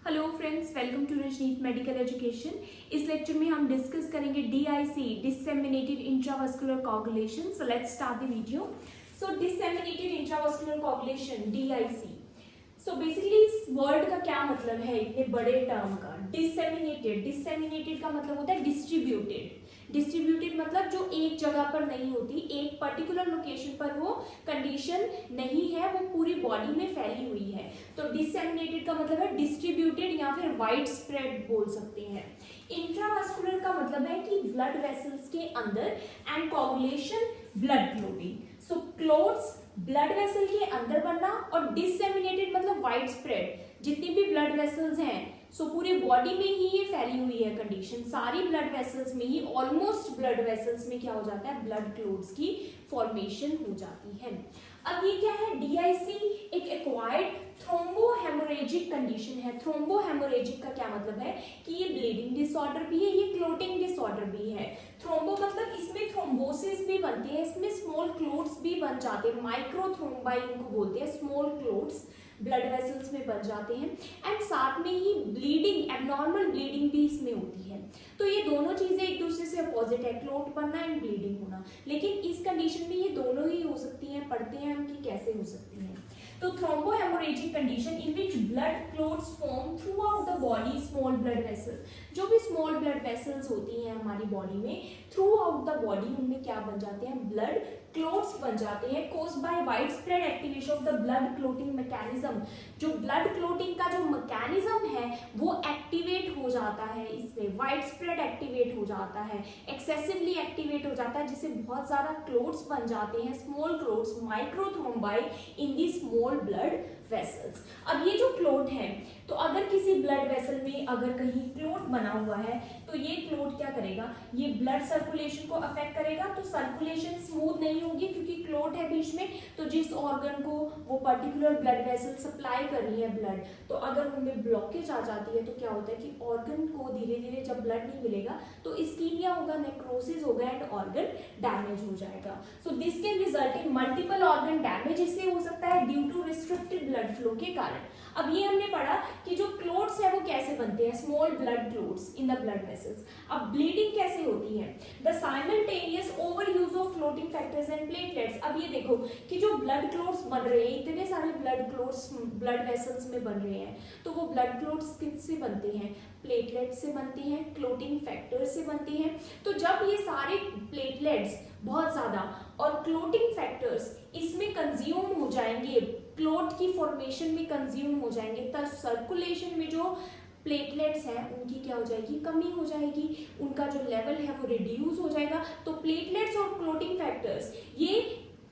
Hello friends, welcome to Rajneet medical education. इस lecture में हम डिस्कस करेंगे DIC, disseminated intravascular coagulation. So let's start the video. So disseminated intravascular coagulation, DIC। So basically इस word का क्या मतलब है इतने बड़े टर्म का? डिसेमिनेटेड का मतलब होता है डिस्ट्रीब्यूटेड। डिस्ट्रीब्यूटेड मतलब जो एक जगह पर नहीं होती, एक पर्टिकुलर लोकेशन पर वो कंडीशन नहीं है, वो पूरी बॉडी में फैली हुई है। तो डिसेमिनेटेड का मतलब है डिस्ट्रीब्यूटेड या फिर वाइड स्प्रेड बोल सकते हैं। इंट्रावास्कुलर का मतलब है कि ब्लड वेसल्स के अंदर, and coagulation blood clotting. So clots blood vessel के अंदर बनना, और डिसेमिनेटेड मतलब वाइड स्प्रेड, जितनी भी ब्लड वेसल्स हैं सो पूरी बॉडी में ही ये फैली हुई है कंडीशन। सारी ब्लड वेसल्स में ही, ऑलमोस्ट ब्लड वेसल्स में क्या हो जाता है, ब्लड क्लोट्स की फॉर्मेशन हो जाती है। अब ये क्या है, DIC एक एक्वायर्ड थ्रोम्बोहेमोरेजिक कंडीशन है। थ्रोम्बोहेमोरेजिक का क्या मतलब है कि ये ब्लीडिंग डिसऑर्डर भी है, ये क्लोटिंग डिसऑर्डर भी है। थ्रोम्बो मतलब इसमें थ्रोम्बोसिस भी बनती है, इसमें स्मॉल क्लोट्स भी बन जाते हैं, माइक्रोथ्रोम्बाई इनको बोलते हैं, स्मॉल क्लोट्स ब्लड वेसल्स में बन जाते हैं। एंड साथ में ही ब्लीडिंग, एबनॉर्मल ब्लीडिंग भी इसमें होती है। तो ये दोनों चीजें एक दूसरे से अपोजिट है, क्लोट बनना एंड ब्लीडिंग होना। लेकिन इस कंडीशन में ये दोनों ही हो सकती हैं। पढ़ते हैं हम कि कैसे हो सकती हैं। तो thrombohaemorrhagic condition in which blood clots form throughout the body small blood vessel. जो भी स्मॉल ब्लड वेसल्स होती हैं हमारी बॉडी में, थ्रू आउट द बॉडी उनमें क्या बन जाते हैं, ब्लड क्लोट्स बन जाते हैं, caused by wide spread activation of the blood clotting mechanism. जो ब्लड क्लोटिंग का जो मैकेनिज्म है वो एक्टिवेट हो जाता है, इसमें वाइड स्प्रेड एक्टिवेट हो जाता है, एक्सेसिवली एक्टिवेट हो जाता है, जिससे बहुत ज्यादा क्लोट्स बन जाते हैं, small clots, microthrombi in the small blood vessels. अब ये जो क्लोट है, तो अगर किसी ब्लड वेसल में अगर कहीं क्लोट बना हुआ है तो ये क्लोट क्या करेगा, ये ब्लड सर्कुलेशन को अफेक्ट करेगा। तो सर्कुलेशन स्मूथ नहीं होगी क्योंकि क्लोट है बीच में। तो जिस ऑर्गन को वो पर्टिकुलर ब्लड वेसल सप्लाई कर रही है ब्लड, तो अगर उनमें ब्लॉकेज आ जाती है तो क्या होता है कि ऑर्गन को धीरे धीरे जब ब्लड नहीं मिलेगा तो इस्कीमिया होगा, नेक्रोसिस होगा एंड ऑर्गन डैमेज हो जाएगा। So this can result in multiple organ damage. इससे हो सकता है due to restricted blood flow के कारण। अब ये हमने पढ़ा कि जो क्लोट्स है वो कैसे बनते हैं, small blood clots in the blood vessels. अब ब्लीडिंग कैसे होती है, the simultaneous over use of clotting factors and platelets. अब ये देखो कि जो ब्लड क्लोट्स बन रहे हैं, इतने सारे ब्लड क्लोट्स ब्लड वेसल्स में बन रहे हैं, तो वो ब्लड क्लोट्स किससे बनते हैं, प्लेटलेट से बनती हैं, क्लोटिंग फैक्टर से बनती हैं। तो जब ये सारे प्लेटलेट्स बहुत ज्यादा और क्लोटिंग फैक्टर्स इसमें कंज्यूम हो जाएंगे, क्लोट की फॉर्मेशन में कंज्यूम हो जाएंगे, तब सर्कुलेशन में जो प्लेटलेट्स हैं उनकी क्या हो जाएगी, कमी हो जाएगी, उनका जो लेवल है वो रिड्यूस हो जाएगा। तो प्लेटलेट्स और क्लोटिंग फैक्टर्स ये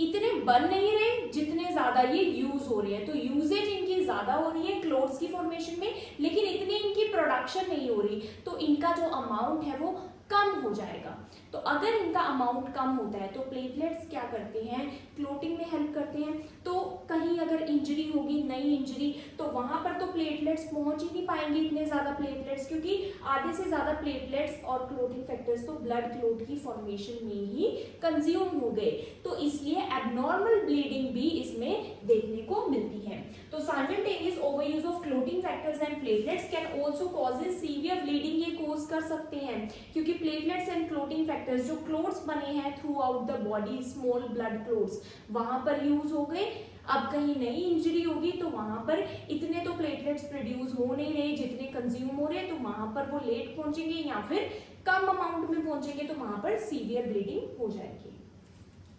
इतने बन नहीं रहे जितने ज्यादा ये यूज हो रहे हैं। तो यूजेज इनकी ज्यादा हो रही है क्लोट्स की फॉर्मेशन में, लेकिन इतनी इनकी प्रोडक्शन नहीं हो रही, तो इनका जो अमाउंट है वो कम हो जाएगा। तो अगर इनका अमाउंट कम होता है तो प्लेटलेट्स क्या करते हैं, क्लोटिंग में हेल्प करते हैं। तो कहीं अगर इंजरी होगी, नई इंजरी, तो वहां पर तो प्लेटलेट्स पहुंच ही नहीं पाएंगे, इतने ज्यादा प्लेटलेट्स, क्योंकि आधे से ज्यादा प्लेटलेट्स और क्लोटिंग फैक्टर्स तो ब्लड क्लोट की फॉर्मेशन में ही कंज्यूम हो गए। तो इसलिए एबनॉर्मल ब्लीडिंग भी इसमें देखने को मिलती है। तो simultaneous overuse of clotting factors and platelets can also causes severe bleeding, ये कॉज कर सकते हैं, क्योंकि प्लेटलेट्स एंड क्लोटिंग फैक्टर्स जो क्लोट्स बने हैं through out the body, small blood clots वहां पर यूज हो गए। अब कहीं नई इंजरी होगी तो वहां पर इतने तो प्लेटलेट्स प्रोड्यूस हो नहीं रहे जितने कंज्यूम हो रहे, तो वहां पर वो लेट पहुंचेंगे या फिर कम अमाउंट में पहुंचेंगे, तो वहां पर सीवियर ब्लीडिंग हो जाएगी।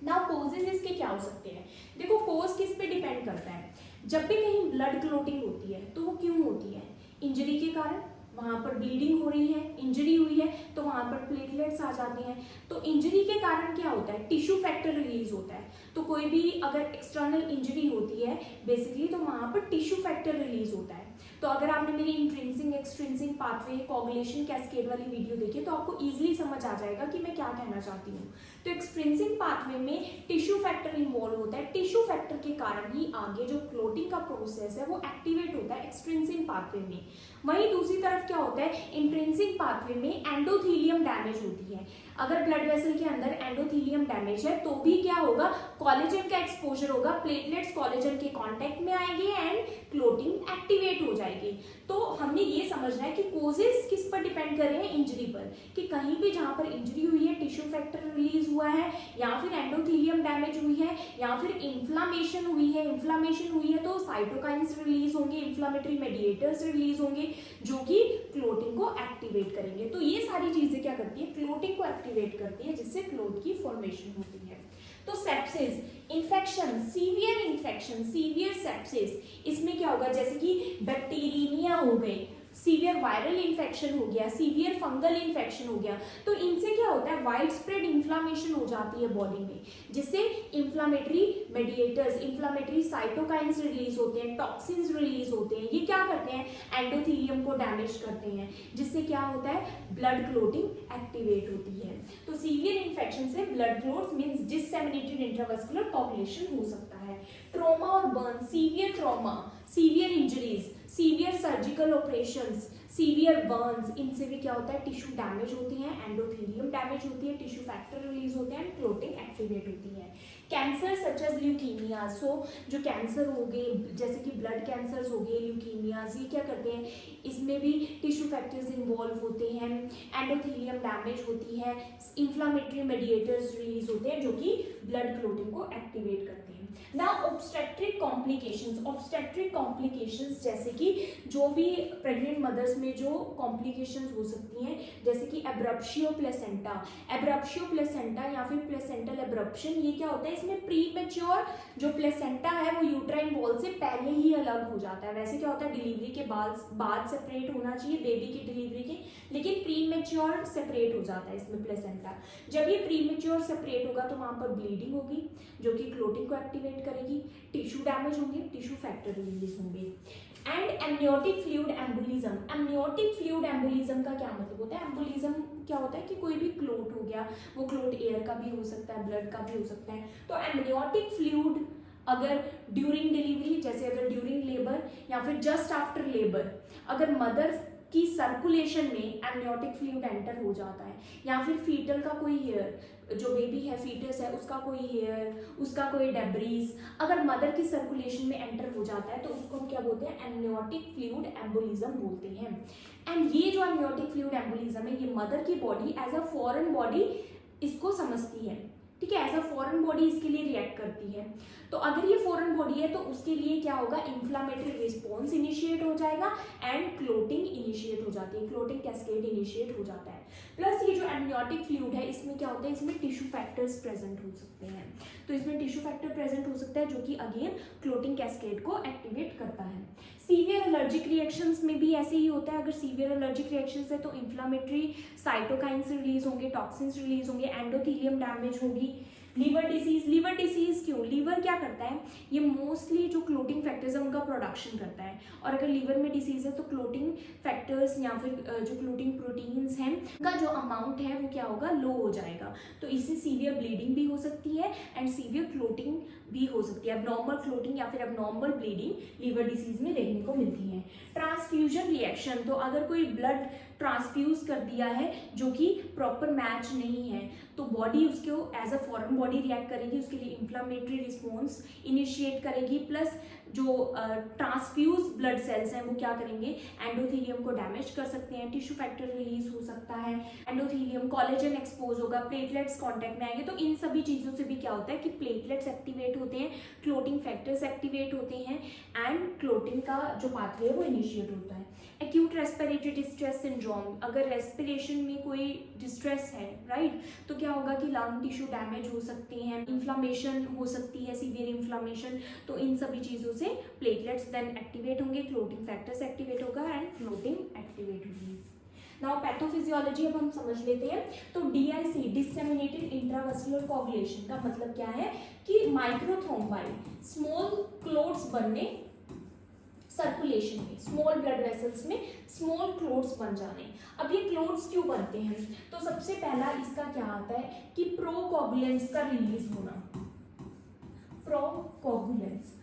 नाउ कॉजेज इसके क्या हो सकते हैं, देखो कॉज किस पे डिपेंड करता है। जब भी कहीं ब्लड क्लोटिंग होती है तो वो क्यों होती है, इंजरी के कारण, वहां पर ब्लीडिंग हो रही है, इंजरी हुई है तो वहां पर प्लेटलेट्स आ जाते हैं। तो इंजरी के कारण क्या होता है, टिश्यू फैक्टर रिलीज होता है। तो कोई भी अगर एक्सटर्नल इंजरी होती है बेसिकली, तो वहां पर टिश्यू फैक्टर रिलीज होता है। तो अगर आपने मेरी intrinsic extrinsic pathway coagulation cascade वाली वीडियो देखी तो आपको इजीली समझ आ जाएगा कि मैं क्या कहना चाहती हूँ। तो एक्सट्रिंसिक पाथवे में टिश्यू फैक्टर इन्वॉल्व होता है, टिश्यू फैक्टर के कारण ही आगे जो क्लोटिंग का प्रोसेस है वो एक्टिवेट होता है एक्सट्रिंसिक पाथवे में। वहीं दूसरी तरफ क्या होता है, इंट्रिंसिक पाथवे में एंडोथीलियम डैमेज होती है। अगर ब्लड वेसल के अंदर एंडोथीलियम डैमेज है तो भी क्या होगा, कोलेजन का एक्सपोजर होगा, प्लेटलेट्स कोलेजन के कांटेक्ट में आएंगे एंड क्लोटिंग एक्टिवेट हो जाएगी। तो हमने हमें ये समझना है कि कोजेस किस पर डिपेंड कर रहे हैं, इंजरी पर, कि कहीं भी जहां पर इंजरी हुई है टिश्यू फैक्टर रिलीज हुआ है, या फिर एंडोथेलियम डैमेज हुई है, या फिर इन्फ्लामेशन हुई है तो साइटोकाइंस रिलीज होंगे, इन्फ्लामेटरी मेडिएटर्स रिलीज होंगे जो कि क्लोटिंग को एक्टिवेट करेंगे। तो ये सारी चीजें क्या करती है, क्लोटिंग को एक्टिवेट करती है, जिससे क्लोट की फॉर्मेशन होती है। तो सेप्सिस, इन्फेक्शन, सीवियर सेप्सिस, इसमें क्या होगा, जैसे कि बैक्टीरिया हो गए, सीवियर वायरल इन्फेक्शन हो गया, सीवियर फंगल इन्फेक्शन हो गया, तो इनसे क्या होता है, वाइड स्प्रेड इन्फ्लामेशन हो जाती है बॉडी में, जिससे inflammatory mediators, inflammatory cytokines release होते हैं, टॉक्सिन्स रिलीज होते हैं, ये क्या करते हैं, एंडोथेलियम को डैमेज करते हैं, जिससे क्या होता है, ब्लड क्लोटिंग एक्टिवेट होती है। तो सीवियर इन्फेक्शन से blood clots means disseminated intravascular coagulation हो सकता है। ट्रॉमा और burn, severe trauma, severe injuries, severe surgical operations, severe Burns, इनसे भी क्या होता है, टिश्यू डैमेज होती है, एंडोथेलियम डैमेज होती है, टिश्यू फैक्टर रिलीज होते हैं, क्लोटिंग एक्टिवेट होती है। कैंसर सच एज ल्यूकीमिया, सो जो कैंसर हो गए, जैसे कि ब्लड कैंसर्स हो गए, ल्यूकीमियाज, ये क्या करते हैं, इसमें भी टिश्यू फैक्टर्स इन्वॉल्व होते हैं, एंडोथेलियम डैमेज होती है, इन्फ्लामेटरी मेडिएटर्स रिलीज होते हैं जो कि ब्लड क्लोटिंग को एक्टिवेट करते हैं। ना ऑब्स्टेट्रिक कॉम्प्लिकेशंस, जैसे कि जो भी प्रेग्नेंट मदर्स में जो कॉम्प्लिकेशंस हो सकती हैं, जैसे कि एब्रप्शियो प्लेसेंटा या फिर प्लेसेंटल एब्रप्शन, ये क्या होता है, इसमें प्री मैच्योर जो प्लेसेंटा है वो यूट्राइन वॉल से पहले ही अलग हो जाता है। वैसे क्या होता है, डिलीवरी के बाद सेपरेट होना चाहिए बेबी की डिलीवरी के, लेकिन प्री मैच्योर सेपरेट हो जाता है इसमें प्लेसेंटा। जब ये प्री मैच्योर सेपरेट होगा तो वहां पर ब्लीडिंग होगी जो कि क्लोटिंग को एक्टिवेट करेगी, टिश्यू डैमेज होंगे, टिश्यू फैक्टर रिलीज होंगे। एंड एमनियोटिक फ्लूइड एम्बोलिज्म, का क्या मतलब होता है, एम्बोलिज्म क्या होता है कि कोई भी क्लोट हो गया, वो क्लोट एयर का भी हो सकता है, ब्लड का भी हो सकता है। तो एमनियोटिक फ्लूइड अगर ड्यूरिंग डिलीवरी, जैसे अगर ड्यूरिंग लेबर या फिर जस्ट आफ्टर लेबर, अगर मदर की सर्कुलेशन में एमनियोटिक फ्लूइड एंटर हो जाता है, या फिर फीटल का कोई हेयर, जो बेबी है, फीटस है, उसका कोई हेयर, उसका कोई डेब्रीज अगर मदर की सर्कुलेशन में एंटर हो जाता है तो उसको हम क्या बोलते हैं, एमनियोटिक फ्लूइड एम्बोलिज्म बोलते हैं। एंड ये जो एमनियोटिक फ्लूइड एम्बोलिज्म है, ये मदर की body as a foreign body इसको समझती है, ठीक है, एज अ फॉरेन बॉडी इसके लिए रिएक्ट करती है। तो अगर ये फॉरेन बॉडी है तो उसके लिए क्या होगा, इन्फ्लामेटरी रिस्पॉन्स इनिशिएट हो जाएगा एंड क्लोटिंग इनिशिएट हो जाती है, क्लोटिंग कैस्केड इनिशिएट हो जाता है। प्लस ये जो एमनियोटिक फ्लूइड है, इसमें क्या होता है, इसमें टिश्यू फैक्टर्स प्रेजेंट हो सकते हैं, तो इसमें टिश्यू फैक्टर प्रेजेंट हो सकता है जो कि अगेन क्लोटिंग कैस्केड को एक्टिवेट करता है। सीवियर एलर्जिक रिएक्शंस में भी ऐसे ही होता है, अगर सीवियर एलर्जिक रिएक्शंस है तो इन्फ्लामेटरी साइटोकाइंस रिलीज होंगे, टॉक्सिन्स रिलीज होंगे, एंडोथेलियम डैमेज होगी। लीवर डिसीज क्यों, लीवर क्या करता है, ये मोस्टली जो क्लोटिंग फैक्टर्स है उनका प्रोडक्शन करता है, और अगर लीवर में डिसीज है तो क्लोटिंग फैक्टर्स या फिर जो क्लोटिंग प्रोटीन्स हैं उनका जो अमाउंट है वो क्या होगा, लो हो जाएगा, तो इससे सीवियर ब्लीडिंग भी हो सकती है एंड सीवियर क्लोटिंग भी हो सकती है, एबनॉर्मल क्लोटिंग या फिर एबनॉर्मल ब्लीडिंग लीवर डिसीज में देखने को मिलती है। ट्रांसफ्यूजन रिएक्शन, तो अगर कोई ब्लड ट्रांसफ्यूज कर दिया है जो कि प्रॉपर मैच नहीं है तो बॉडी उसको as a foreign body react करेगी, उसके लिए इन्फ्लामेटरी रिस्पॉन्स इनिशिएट करेगी, प्लस जो ट्रांसफ्यूज ब्लड सेल्स हैं वो क्या करेंगे, एंडोथेलियम को डैमेज कर सकते हैं, टिश्यू फैक्टर रिलीज हो सकता है, एंडोथेलियम कोलेजन एक्सपोज होगा, प्लेटलेट्स कांटेक्ट में आएंगे, तो इन सभी चीज़ों से भी क्या होता है कि प्लेटलेट्स एक्टिवेट होते हैं, क्लोटिंग फैक्टर्स एक्टिवेट होते हैं एंड क्लोटिंग का जो पाथवे है वो इनिशिएट होता है। एक्यूट रेस्पिरेटरी डिस्ट्रेस सिंड्रोम, अगर रेस्पिरेशन में कोई डिस्ट्रेस है, राइट, तो क्या होगा कि लंग टिश्यू डैमेज हो सकते हैं, इन्फ्लामेशन हो सकती है, सीवियर इन्फ्लामेशन, तो इन सभी चीज़ों से प्लेटलेट्स देन एक्टिवेट होंगे, क्लोटिंग फैक्टर्स एक्टिवेट होगा एंड क्लोटिंग एक्टिवेट होगी। नाउ पैथोफिजियोलॉजी अब हम समझ लेते हैं। तो DIC, डिसेमिनेटेड इंट्रावेस्कुलर कोगुलेशन का मतलब क्या है कि माइक्रोथ्रोम्बाई, स्मॉल क्लोट्स बनने सर्कुलेशन में, स्मॉल ब्लड वेसल्स में स्मॉल क्लोट्स बन जाने। अब ये क्लोट्स क्यों बनते हैं, तो सबसे पहला इसका क्या आता है कि प्रोकोगुलेंट्स का रिलीज होना। प्रोकोगुलेंट्स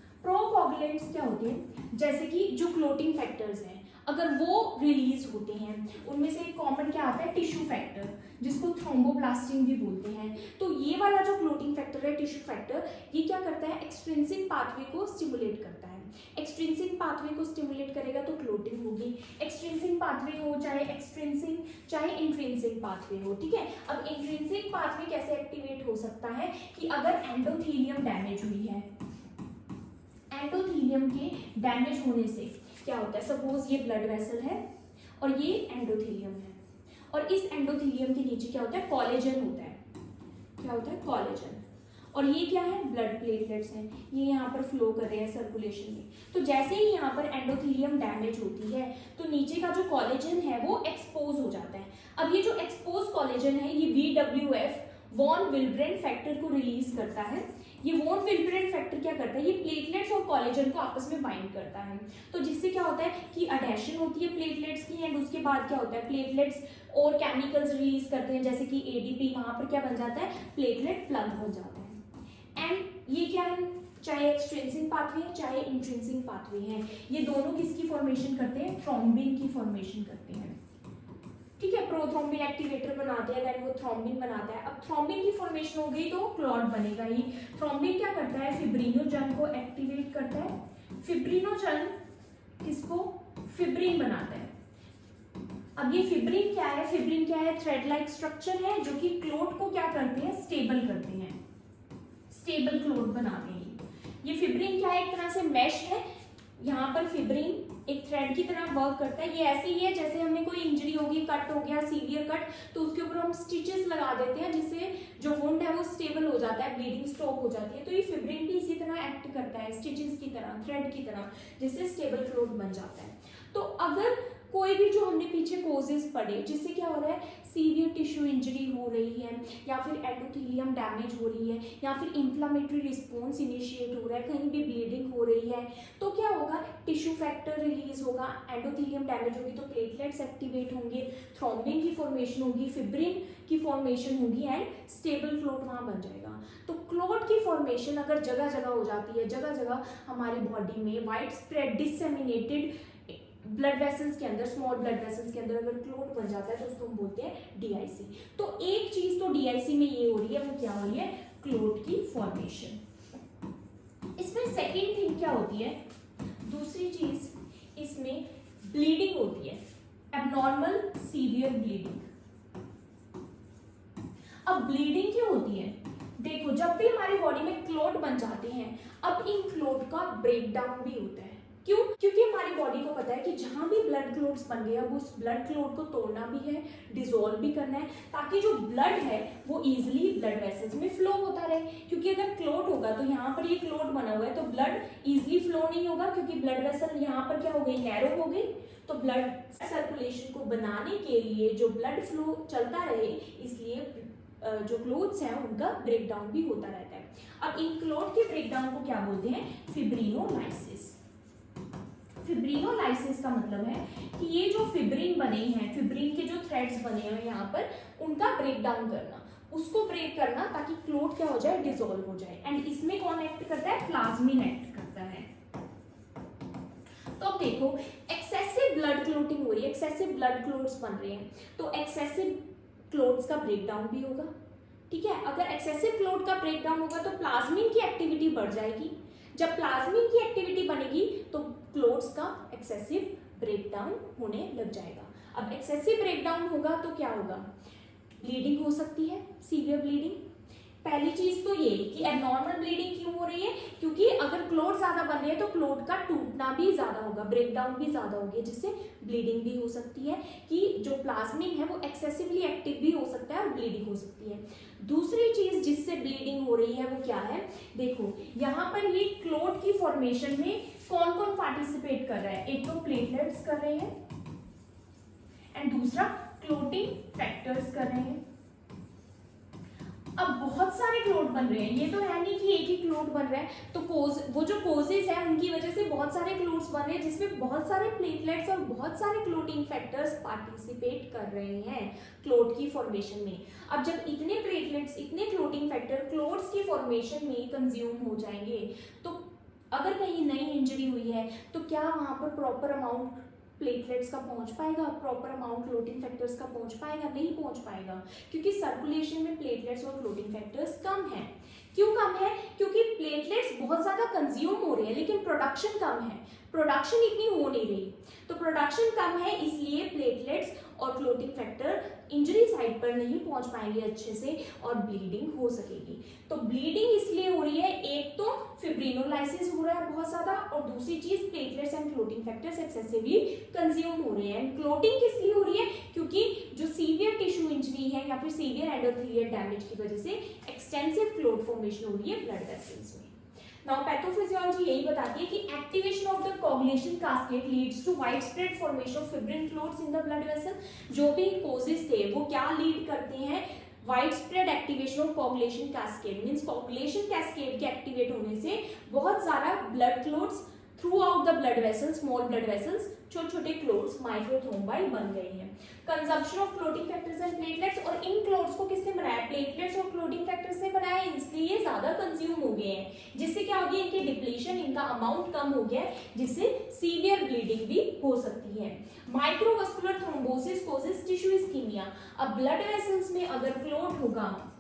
क्या होते हैं, जैसे कि जो क्लोटिंग फैक्टर्स हैं अगर वो रिलीज होते हैं, उनमें से एक कॉमन क्या आता है, टिश्यू फैक्टर, जिसको थ्रोम्बोप्लास्टिन भी बोलते हैं। तो ये वाला जो क्लोटिंग फैक्टर है, टिश्यू फैक्टर, ये क्या करता है, एक्सट्रिंसिक पाथवे को स्टिमुलेट करता है, एक्सट्रिंसिक पाथवे को स्टिमुलेट करेगा तो क्लोटिंग होगी, एक्सट्रिंसिक पाथवे हो चाहे एक्सट्रिंसिक चाहे इंट्रिंसिक पाथवे हो, ठीक है। अब इंट्रिंसिक पाथवे कैसे एक्टिवेट हो सकता है कि अगर एंडोथेलियम डैमेज हुई है, एंडोथेलियम के डैमेज होने से क्या होता है, सपोज ये ब्लड वेसल है और ये एंडोथेलियम है, और इस एंडोथेलियम के नीचे क्या होता है, कोलेजन होता है, क्या होता है, कोलेजन, और ये क्या है, ब्लड प्लेटलेट्स हैं, ये यहाँ पर फ्लो कर रहे हैं सर्कुलेशन में। तो जैसे ही यहाँ पर एंडोथेलियम डैमेज होती है तो नीचे का जो कोलेजन है वो एक्सपोज हो जाता है। अब ये जो एक्सपोज कोलेजन है ये VWF वॉन विल्ब्रेंड फैक्टर को रिलीज करता है। ये वॉन विल्ब्रेंड फैक्टर क्या करता है, ये प्लेटलेट्स और कोलेजन को आपस में बाइंड करता है, तो जिससे क्या होता है कि अडहेशन होती है प्लेटलेट्स की, एंड उसके बाद क्या होता है, प्लेटलेट्स और केमिकल्स रिलीज करते हैं जैसे कि ADP, वहां पर क्या बन जाता है, प्लेटलेट प्लग बन जाता है। एंड ये क्या है, चाहे एक्सट्रिंसिक पाथवे है चाहे इंट्रिंसिक पाथवे है, ये दोनों किसकी फॉर्मेशन करते हैं, थ्रोम्बिन की फॉर्मेशन करते हैं, ठीक है। प्रोथ्रोम्बिन एक्टिवेटर बनाते हैं, देन वो थ्रोम्बिन बनाता है। अब थ्रोम्बिन की फॉर्मेशन हो गई तो क्लॉट बनेगा ही। थ्रोम्बिन क्या करता है, फिब्रिनोजन को एक्टिवेट करता है, फिब्रिनोजन किसको, फिब्रिन बनाता है। अब ये फिब्रिन क्या है, फिब्रिन क्या है, थ्रेड लाइक स्ट्रक्चर है जो कि क्लोट को क्या करते हैं, स्टेबल करते हैं, स्टेबल क्लोट बनाते हैं। ये फिब्रिन क्या है, एक तरह से मैश है, यहाँ पर फिब्रिन एक थ्रेड की तरह वर्क करता है। ये ऐसे ही है जैसे हमें कोई इंजरी होगी, कट हो गया, सीवियर कट, तो उसके ऊपर हम स्टिचेस लगा देते हैं जिससे जो वुंड है वो स्टेबल हो जाता है, ब्लीडिंग स्टॉप हो जाती है। तो ये फिब्रिन भी इसी तरह एक्ट करता है, स्टिचेस की तरह, थ्रेड की तरह, जिससे स्टेबल क्लोट बन जाता है। तो अगर कोई भी जो हमने पीछे कोजेस पढ़े जिससे क्या हो रहा है, सीवियर टिश्यू इंजरी हो रही है, या फिर एंडोथेलियम डैमेज हो रही है, या फिर इंफ्लामेटरी रिस्पॉन्स इनिशिएट हो रहा है, कहीं भी ब्लीडिंग हो रही है, तो क्या होगा, टिश्यू फैक्टर रिलीज होगा, एंडोथेलियम डैमेज होगी तो प्लेटलेट्स एक्टिवेट होंगे, थ्रोम्बिन की फॉर्मेशन होगी, फिब्रिन की फॉर्मेशन होगी, एंड स्टेबल क्लोट वहां बन जाएगा। तो क्लोट की फॉर्मेशन अगर जगह जगह हो जाती है, जगह जगह हमारी बॉडी में wide spread disseminated blood vessels के अंदर, स्मॉल ब्लड वेसल्स के अंदर अगर क्लोट बन जाता है तो उसको हम बोलते हैं DIC। तो एक चीज तो DIC में ये हो रही है, वो क्या हो रही है, क्लोट की फॉर्मेशन। इसमें सेकेंड थिंग क्या होती है, दूसरी चीज इसमें ब्लीडिंग होती है, एबनॉर्मल सीवियर ब्लीडिंग। अब ब्लीडिंग क्यों होती है, देखो जब भी हमारी बॉडी में क्लोट बन जाते हैं, अब इन क्लोट का ब्रेकडाउन भी होता है। क्यों, क्योंकि हमारी बॉडी को पता है कि जहां भी ब्लड क्लोट्स बन गए, अब उस ब्लड क्लोट को तोड़ना भी है, डिसॉल्व भी करना है, ताकि जो ब्लड है वो इजीली ब्लड वेसल्स में फ्लो होता रहे। क्योंकि अगर क्लोट होगा तो यहाँ पर ये क्लोट बना हुआ है तो ब्लड इजीली फ्लो नहीं होगा, क्योंकि ब्लड वेसल यहाँ पर क्या हो गई, नैरो हो गई। तो ब्लड सर्कुलेशन को बनाने के लिए जो ब्लड फ्लो चलता रहे, इसलिए जो क्लोट्स हैं उनका ब्रेकडाउन भी होता रहता है। अब इन क्लोट के ब्रेकडाउन को क्या बोलते हैं, फिब्रिनोलाइसिस। फिब्रिनोलाइसिस का मतलब है कि ये जो फिब्रिन बने हैं, फिब्रिन के जो थ्रेड्स बने हैं यहाँ पर, उनका ब्रेकडाउन करना, उसको ब्रेक करना, ताकि क्लोट क्या हो जाए, डिसॉल्व हो जाए। एंड इसमें कौन एक्ट करता है, प्लाज्मिन एक्ट करता है। तो अब देखो, एक्सेसिव ब्लड क्लोटिंग हो रही है, एक्सेसिव ब्लड क्लोट्स बन रहे हैं, तो एक्सेसिव क्लोट्स का ब्रेकडाउन भी होगा, ठीक है। अगर एक्सेसिव क्लोट का ब्रेकडाउन होगा तो प्लाज्मिन की एक्टिविटी बढ़ जाएगी। जब प्लाज्मिन की एक्टिविटी बनेगी तो क्लोट्स का एक्सेसिव ब्रेकडाउन होने लग जाएगा। अब एक्सेसिव ब्रेकडाउन होगा तो क्या होगा, ब्लीडिंग हो सकती है, सीवियर ब्लीडिंग। पहली चीज तो ये कि एबनॉर्मल ब्लीडिंग क्यों हो रही है, क्योंकि अगर क्लोट ज्यादा बन रही है तो क्लोट का टूटना भी ज्यादा होगा, ब्रेकडाउन भी ज्यादा होगी, जिससे ब्लीडिंग भी हो सकती है, कि जो प्लाज्मिन है वो एक्सेसिवली एक्टिव भी हो सकता है और ब्लीडिंग हो सकती है। दूसरी चीज जिससे ब्लीडिंग हो रही है वो क्या है, देखो यहाँ पर ये क्लोट की फॉर्मेशन में कौन कौन पार्टिसिपेट कर रहा है, एक तो प्लेटलेट्स कर रहे हैं, एंड दूसरा क्लोटिंग फैक्टर्स कर रहे हैं। अब बहुत सारे क्लोट बन रहे हैं, ये तो है नहीं कि एक ही क्लोट बन रहा है, तो वो जो कोजेस है उनकी वजह से बहुत सारे क्लोट्स बन रहे हैं, जिसमें बहुत सारे प्लेटलेट्स और बहुत सारे क्लोटिंग फैक्टर्स पार्टिसिपेट कर रहे हैं क्लोट की फॉर्मेशन में। अब जब इतने प्लेटलेट्स, इतने क्लोटिंग फैक्टर क्लोट्स की फॉर्मेशन में कंज्यूम हो जाएंगे, तो अगर कहीं नई इंजरी हुई है तो क्या वहां पर प्रॉपर अमाउंट प्लेटलेट्स का पहुंच पाएगा, प्रॉपर अमाउंट क्लोटिंग फैक्टर्स का पहुंच पाएगा? नहीं पहुंच पाएगा, क्योंकि सर्कुलेशन में प्लेटलेट्स और क्लोटिंग फैक्टर्स कम है। क्यों कम है? क्योंकि प्लेटलेट्स बहुत ज्यादा कंज्यूम हो रहे हैं लेकिन प्रोडक्शन कम है, प्रोडक्शन इतनी हो नहीं रही। तो प्रोडक्शन कम है, इसलिए प्लेटलेट्स और क्लोटिंग फैक्टर इंजरी साइट पर नहीं पहुंच पाएंगे अच्छे से और ब्लीडिंग हो सकेगी। तो ब्लीडिंग इसलिए हो रही है, एक तो फिब्रिनोलाइसिस हो रहा है बहुत ज्यादा, और दूसरी चीज platelets and clotting factors excessively consume हो रहे हैं। क्लोटिंग किस लिए हो रही है? क्योंकि जो सीवियर टिश्यू इंजरी है या फिर सीवियर एंडोथेलियल डैमेज की वजह से एक्सटेंसिव क्लोट फॉर्मेशन हो रही है ब्लड वेसल्स में। नाउ पैथोफिजियोलॉजी यही बताती है कि activation of the coagulation cascade leads to wide spread formation of fibrin clots in the blood vessel. जो भी कोजेस थे वो क्या लीड करते हैं? Wide spread activation of coagulation cascade, means coagulation cascade के एक्टिवेट होने से बहुत सारा blood clots throughout the blood vessels, small blood vessels, छोटे छोटे क्लोट्स माइक्रोथ्रोम्बाई बन गए हैं। Consumption of clotting factors and platelets, और इन क्लोट्स को किससे बनाया? प्लेटलेट्स और क्लोटिंग फैक्टर्स से बनाया, इसलिए ये ज्यादा कंज्यूम हो गए हैं, जिससे क्या हो गया? इनके डिप्लीशन, इनका अमाउंट कम हो गया है, जिससे सीवियर ब्लीडिंग भी हो सकती है। Microvascular thrombosis causes tissue ischemia. अब ब्लड वेसल्स में अगर क्लोट होगा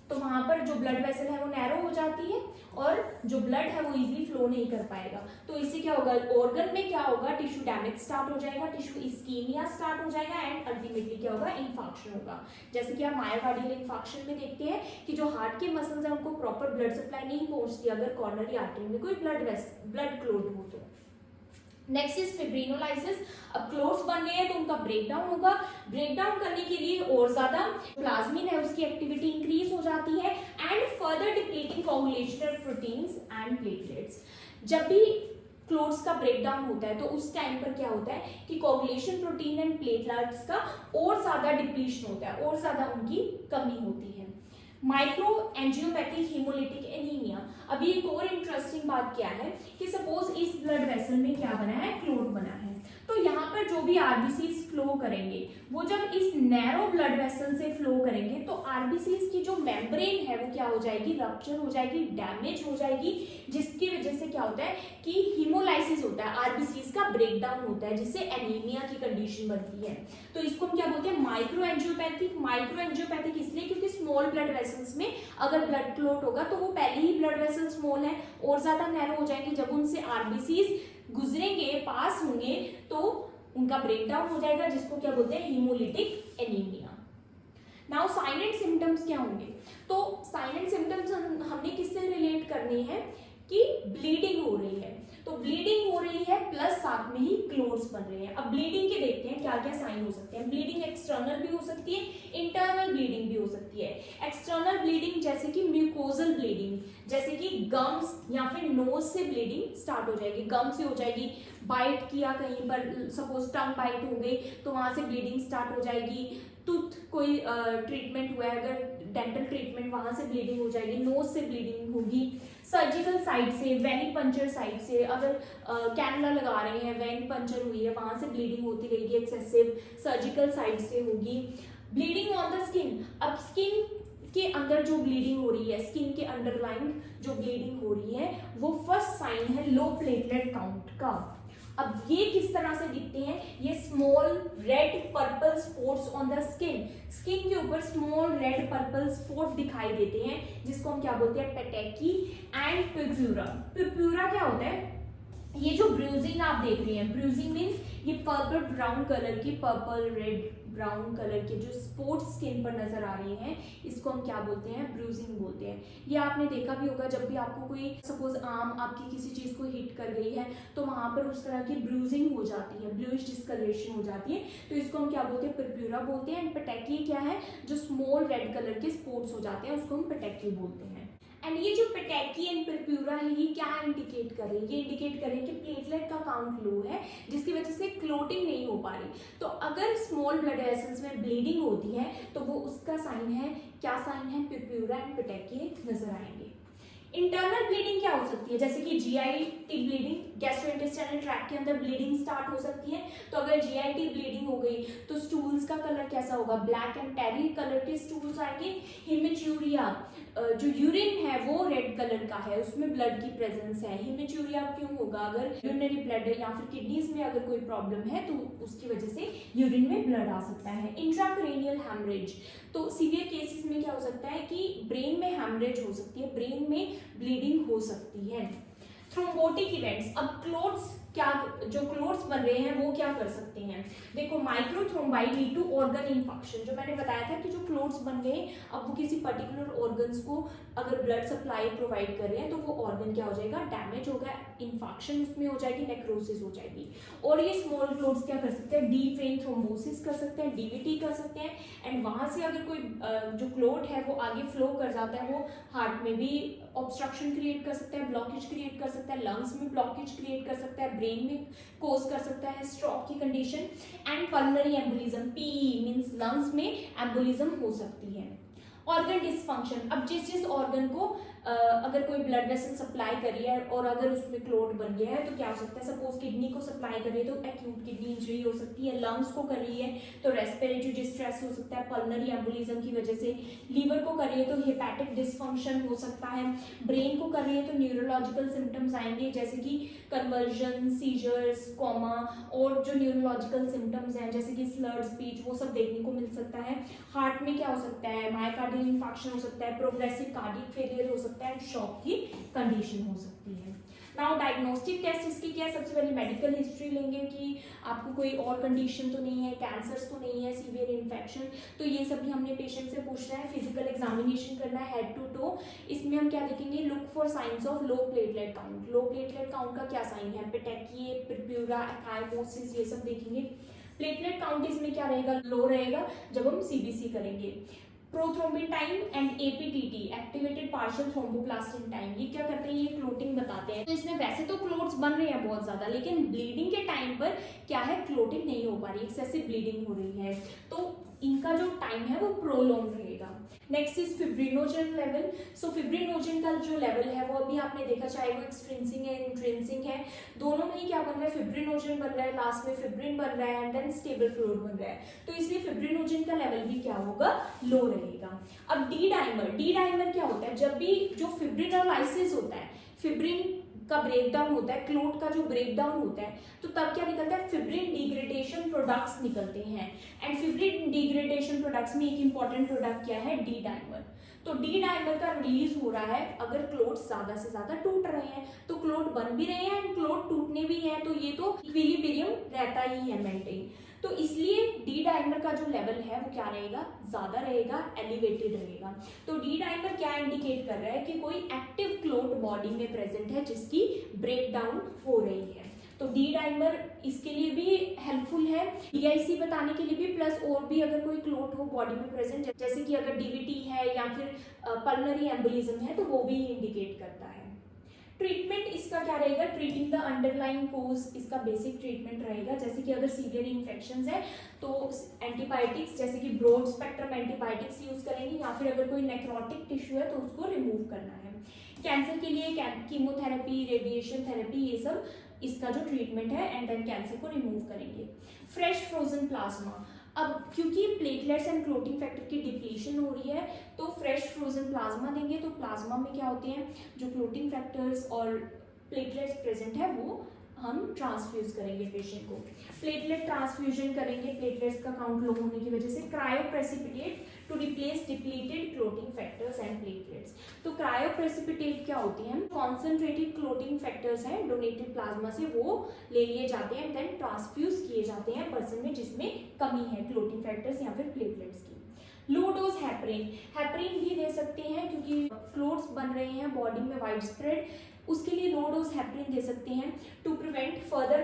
तो वहां पर जो ब्लड वेसल है वो नैरो हो जाती है और जो ब्लड है वो इजीली फ्लो नहीं कर पाएगा। तो इससे क्या होगा? ऑर्गन में क्या होगा? टिश्यू डैमेज स्टार्ट हो जाएगा, टिश्यू इस्कीमिया स्टार्ट हो जाएगा एंड अल्टीमेटली क्या होगा? इंफार्क्शन होगा। जैसे कि आप मायोकार्डियल इंफार्क्शन में देखते हैं कि जो हार्ट के मसल्स हैं उनको प्रॉपर ब्लड सप्लाई नहीं पहुंचती अगर कॉर्नरी आर्टरी में कोई ब्लड क्लोट हो तो। Next is फिब्रिनोलाइसिस। अब क्लोट्स बन गए हैं तो उनका ब्रेकडाउन होगा। ब्रेकडाउन करने के लिए और ज्यादा प्लाज्मिन है उसकी एक्टिविटी इंक्रीज हो जाती है and further depleting coagulational proteins and platelets. जब भी क्लोट्स का ब्रेकडाउन होता है तो उस टाइम पर क्या होता है कि कोगुलेशन प्रोटीन एंड प्लेटलेट्स का और ज्यादा डिप्लीशन होता है, और ज्यादा उनकी कमी होती है। Micro angiopathic haemolytic anaemia. अभी एक और इंटरेस्टिंग बात क्या है कि सपोज इस ब्लड वेसल में क्या बना है? क्लोट बना है, तो यहाँ पर जो भी आरबीसीज फ्लो करेंगे वो जब इस नैरो ब्लड वेसल से फ्लो करेंगे तो आरबीसीज की जो मेम्ब्रेन है वो क्या हो जाएगी? रप्चर हो जाएगी, डैमेज हो जाएगी, जिसकी वजह से क्या होता है कि हीमोलाइसिस होता है, आरबीसीज का ब्रेकडाउन होता है, जिससे एनीमिया की कंडीशन बनती है। तो इसको हम क्या बोलते हैं? Micro angiopathic. माइक्रो एंजियोपैथिक इसलिए क्योंकि स्मॉल ब्लड वेसल्स में अगर ब्लड क्लोट होगा तो वो पहले ही ब्लड वेसल स्मॉल है और ज्यादा नैरो हो जाएंगे, जब उनसे आरबीसीज गुजरेंगे, पास होंगे, तो उनका ब्रेकडाउन हो जाएगा, जिसको क्या बोलते हैं? Haemolytic anaemia. Now sine and symptoms क्या होंगे? तो साइन एंड सिम्टम्स हमने किससे रिलेट करने हैं कि ब्लीडिंग हो रही है, तो ब्लीडिंग हो रही है प्लस साथ में ही क्लोट्स बन रहे हैं। अब ब्लीडिंग के देखते हैं क्या क्या साइन हो सकते हैं। ब्लीडिंग एक्सटर्नल भी हो सकती है, इंटरनल ब्लीडिंग भी हो सकती है। एक्सटर्नल ब्लीडिंग जैसे कि म्यूकोजल ब्लीडिंग, जैसे कि गम्स या फिर नोज से ब्लीडिंग स्टार्ट हो जाएगी, गम से हो जाएगी, बाइट किया कहीं पर, सपोज टंग बाइट हो गई तो वहां से ब्लीडिंग स्टार्ट हो जाएगी। टूथ कोई ट्रीटमेंट हुआ है, अगर डेंटल ट्रीटमेंट, वहां से ब्लीडिंग हो जाएगी, नोज से ब्लीडिंग होगी। सर्जिकल साइड से, वेनी पंचर साइड से, अगर कैनुला लगा रहे हैं, वेन पंचर हुई है, वहां से ब्लीडिंग होती रहेगी एक्सेसिव, सर्जिकल साइड से होगी। Bleeding on the skin. अब स्किन के अंदर जो ब्लीडिंग हो रही है, स्किन के अंडरलाइन जो ब्लीडिंग हो रही है, वो फर्स्ट साइन है लो प्लेटलेट काउंट का। अब ये किस तरह से दिखते हैं? ये small red purple spots on the skin, skin के ऊपर स्मॉल रेड पर्पल स्पॉट दिखाई देते हैं, जिसको हम क्या बोलते हैं? पेटेकी एंड पिप्यूरा। पिप्यूरा क्या होता है? ये जो ब्रूजिंग आप देख रहे हैं, ब्रूजिंग मीन्स ये पर्पल ब्राउन कलर की, पर्पल रेड ब्राउन कलर के जो स्पॉट्स स्किन पर नजर आ रहे हैं, इसको हम क्या बोलते हैं? ब्रूजिंग बोलते हैं। ये आपने देखा भी होगा, जब भी आपको कोई सपोज आम आपकी किसी चीज को हिट कर गई है तो वहां पर उस तरह की ब्रूजिंग हो जाती है, ब्लूइश डिस्कलरेशन हो जाती है, तो इसको हम क्या बोलते हैं? पिप्यूरा बोलते हैं। एंड पेटेकी क्या है? जो स्मॉल रेड कलर के स्पॉट्स हो जाते हैं उसको हम पेटेकी बोलते हैं। एंड ये जो पेटेकी एंड पिप्यूरा है, ये क्या इंडिकेट कर रही है? ये इंडिकेट कर रही है कि प्लेटलेट का काउंट लो है, जिसकी वजह से क्लोटिंग नहीं हो पा रही। तो अगर स्मॉल ब्लड वेसल्स में ब्लीडिंग होती है तो वो उसका साइन है, क्या साइन है? पिप्यूरा एंड पेटेकी नजर आएंगे। इंटरनल ब्लीडिंग क्या हो सकती है, जैसे कि जीआईटी ब्लीडिंग, गैस्ट्रोइंटेस्टाइनल ट्रैक्ट के अंदर ब्लीडिंग स्टार्ट हो सकती है। तो अगर जीआईटी ब्लीडिंग हो गई तो स्टूल्स का कलर कैसा होगा, ब्लैक एंड टैरी कलर के स्टूल्स आएंगे। हिमेच्यूरिया, जो यूरिन है वो रेड कलर का है, उसमें ब्लड की प्रेजेंस है। हिमेच्यूरिया क्यों होगा, अगर यूरिनरी ब्लड या फिर किडनीज में अगर कोई प्रॉब्लम है तो उसकी वजह से यूरिन में ब्लड आ सकता है। इंट्राक्रेनियल हैमरेज, तो सीवियर केसेस में क्या हो सकता है कि ब्रेन में हैमरेज हो सकती है, ब्रेन में ब्लीडिंग हो सकती है। थ्रोम्बोटिक इवेंट्स, अब क्लोट्स क्या, जो क्लोट्स बन रहे हैं वो क्या कर सकते हैं, देखो माइक्रोथ्रोम्बाई लीड टू ऑर्गन इन्फेक्शन, जो मैंने बताया था कि जो क्लोट्स बन गए अब वो किसी पर्टिकुलर ऑर्गन्स को अगर ब्लड सप्लाई प्रोवाइड कर रहे हैं तो वो ऑर्गन क्या हो जाएगा, डैमेज होगा, इन्फेक्शन उसमें हो जाएगी, नेक्रोसिस हो जाएगी। और ये स्मॉल क्लोट्स क्या कर सकते हैं, डीप वेन थ्रोम्बोसिस कर सकते हैं, डीवीटी कर सकते हैं, एंड वहां से अगर कोई जो क्लोट है वो आगे फ्लो कर जाता है वो हार्ट में भी ऑब्स्ट्रक्शन क्रिएट कर सकता है, ब्लॉकेज क्रिएट कर सकता है, लंग्स में ब्लॉकेज क्रिएट कर सकता है, ब्रेन में कोज कर सकता है स्ट्रोक की condition, and pulmonary embolism, PE means lungs में एम्बोलिज्म हो सकती है। ऑर्गन डिसफंक्शन, अब जिस ऑर्गन को अगर कोई ब्लड वेसल सप्लाई करी है और अगर उसमें क्लोट बन गया है तो क्या हो सकता है, सपोज किडनी को सप्लाई कर रही है तो एक्यूट किडनी इंजरी हो सकती है, लंग्स को कर रही है तो रेस्पिरेटरी डिस्ट्रेस हो सकता है पल्मोनरी एम्बोलिज्म की वजह से, लीवर को कर रही है तो हेपेटिक डिसफंक्शन हो सकता है, ब्रेन को कर रही है तो न्यूरोलॉजिकल सिम्टम्स आएंगे जैसे कि कन्वर्जन, सीजर्स, कोमा, और जो न्यूरोलॉजिकल सिम्टम्स हैं जैसे कि स्लर्ड स्पीच वो सब देखने को मिल सकता है। हार्ट में क्या हो सकता है, मायोकार्डियल इंफार्क्शन हो सकता है, प्रोग्रेसिव कार्डियक फेलियर हो सकता है, शॉक की कंडीशन हो सकती है। नाउ डायग्नोस्टिक टेस्ट इसकी क्या है, सबसे पहले मेडिकल हिस्ट्री लेंगे कि आपको कोई और कंडीशन तो नहीं है, कैंसर्स तो नहीं है, सीवियर इन्फेक्शन, तो ये सब भी हमने पेशेंट से पूछना है। फिजिकल एग्जामिनेशन करना है हेड टू टो, इसमें हम क्या देखेंगे, look for science of low platelet count. Low platelet count का क्या साइन है, पेटेकिए, पिर्प्यूरा, एकाइमोसिस, ये सब देखेंगे। प्लेटलेट काउंट इसमें क्या रहेगा, लो रहेगा जब हम सीबीसी करेंगे। Prothrombin time and APTT, activated partial thromboplastin time, ये क्या करते हैं, ये क्लोटिंग बताते हैं। तो इसमें वैसे तो क्लोट्स बन रहे हैं बहुत ज्यादा, लेकिन ब्लीडिंग के टाइम पर क्या है, क्लोटिंग नहीं हो पा रही, एक्सेसिव ब्लीडिंग हो रही है, तो इनका जो टाइम है वो प्रोलॉन्ग रहेगा। Next is fibrinogen level. So fibrinogen का जो लेवल है वो अभी आपने देखा, चाहे वो एक्सट्रिंसिक है, इंट्रिंसिक है, दोनों में ही क्या बन रहा है, फिब्रिनोजन बन रहा है, लास्ट में फिब्रिन बन रहा है एंड देन स्टेबल फ्लोर बन रहा है, तो इसलिए फिब्रिनोजन का लेवल भी क्या होगा, लो रहेगा। अब डी डाइमर, डी डाइमर क्या होता है, जब भी जो फिब्रिनोलाइसिस होता है, फिब्रिन का ब्रेकडाउन होता है, क्लोट का जो ब्रेकडाउन होता है, तो तब क्या निकलता है, फिब्रिन डिग्रेडेशन प्रोडक्ट्स निकलते हैं, एंड फिब्रिन डिग्रेडेशन प्रोडक्ट्स में एक इंपॉर्टेंट प्रोडक्ट क्या है, डी डाइमर। तो डी डाइमर का रिलीज हो रहा है अगर क्लोट ज्यादा से ज्यादा टूट रहे हैं, तो क्लोट बन भी रहे हैं एंड क्लोट टूटने भी है, तो ये तो इक्विलिब्रियम रहता ही है मेंटेन, तो इसलिए डी डाइमर का जो लेवल है वो क्या रहेगा, ज्यादा रहेगा, एलिवेटेड रहेगा। तो डी डाइमर क्या इंडिकेट कर रहा है कि कोई एक्टिव क्लोट बॉडी में प्रेजेंट है जिसकी ब्रेकडाउन हो रही है, तो डी डाइमर इसके लिए भी हेल्पफुल है, डीआईसी बताने के लिए भी, प्लस और भी अगर कोई क्लोट हो बॉडी में प्रेजेंट, जैसे कि अगर डीवीटी है या फिर पल्मोनरी एम्बोलिज्म है तो वो भी इंडिकेट करता है। ट्रीटमेंट इसका क्या रहेगा, ट्रीटिंग द अंडरलाइंग कोज, इसका बेसिक ट्रीटमेंट रहेगा, जैसे कि अगर सीवियर इन्फेक्शंस है तो एंटीबायोटिक्स जैसे कि ब्रॉड स्पेक्ट्रम एंटीबायोटिक्स यूज करेंगे, या फिर अगर कोई नेक्रोटिक टिश्यू है तो उसको रिमूव करना है। कैंसर के लिए कीमोथेरेपी, रेडिएशन थेरेपी, ये सब इसका जो ट्रीटमेंट है, एंड देन कैंसर को रिमूव करेंगे। फ्रेश फ्रोजन प्लाज्मा, अब क्योंकि प्लेटलेट्स एंड क्लोटिंग फैक्टर की डिप्लीशन हो रही है तो फ्रेश फ्रोजन प्लाज्मा देंगे, तो प्लाज्मा में क्या होते हैं, जो क्लोटिंग फैक्टर्स और प्लेटलेट्स प्रेजेंट है वो हम ट्रांसफ्यूज करेंगे पेशेंट को। प्लेटलेट ट्रांसफ्यूजन करेंगे प्लेटलेट्स का काउंट लो होने की वजह से। Cryoprecipitate to replace depleted clotting factors and platelets, तो क्रायोप्रेसिपिटेट क्या होती है, कॉन्सेंट्रेटेड क्लोटिंग फैक्टर्स हैं डोनेटेड प्लाज्मा से, वो ले लिए जाते हैं देन ट्रांसफ्यूज किए जाते हैं पर्सन में जिसमें कमी है क्लोटिंग फैक्टर्स या फिर प्लेटलेट्स की। लो डोज हेपरिन, हेपरिन भी दे सकते हैं क्योंकि फ्लोट्स बन रहे हैं बॉडी में वाइड स्प्रेड, उसके लिए लो डोज हेपरिन दे सकते हैं टू प्रिवेंट फर्दर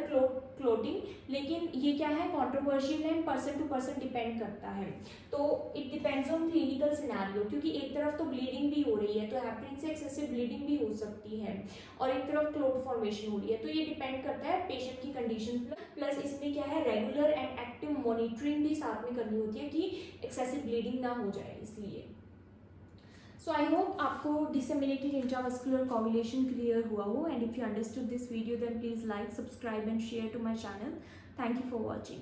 क्लोटिंग, लेकिन ये क्या है, कंट्रोवर्शियल है, पर्सन टू पर्सन डिपेंड करता है, तो it depends on clinical scenario, क्योंकि एक तरफ तो ब्लीडिंग भी हो रही है तो हेपरिन से एक्सेसिव ब्लीडिंग भी हो सकती है, और एक तरफ क्लोट फॉर्मेशन हो रही है, तो ये डिपेंड करता है पेशेंट की कंडीशन, प्लस इसमें क्या है, रेगुलर एंड एक्टिव मॉनिटरिंग भी साथ में करनी होती है कि एक्सेसिव ब्लीडिंग ना हो जाए इसलिए। सो आई होप आपको डिसेमिनेटेड इंट्रावस्कुलर कोगुलेशन क्लियर हुआ हो, and if you understood this video then please like, subscribe and share to my channel. Thank you for watching.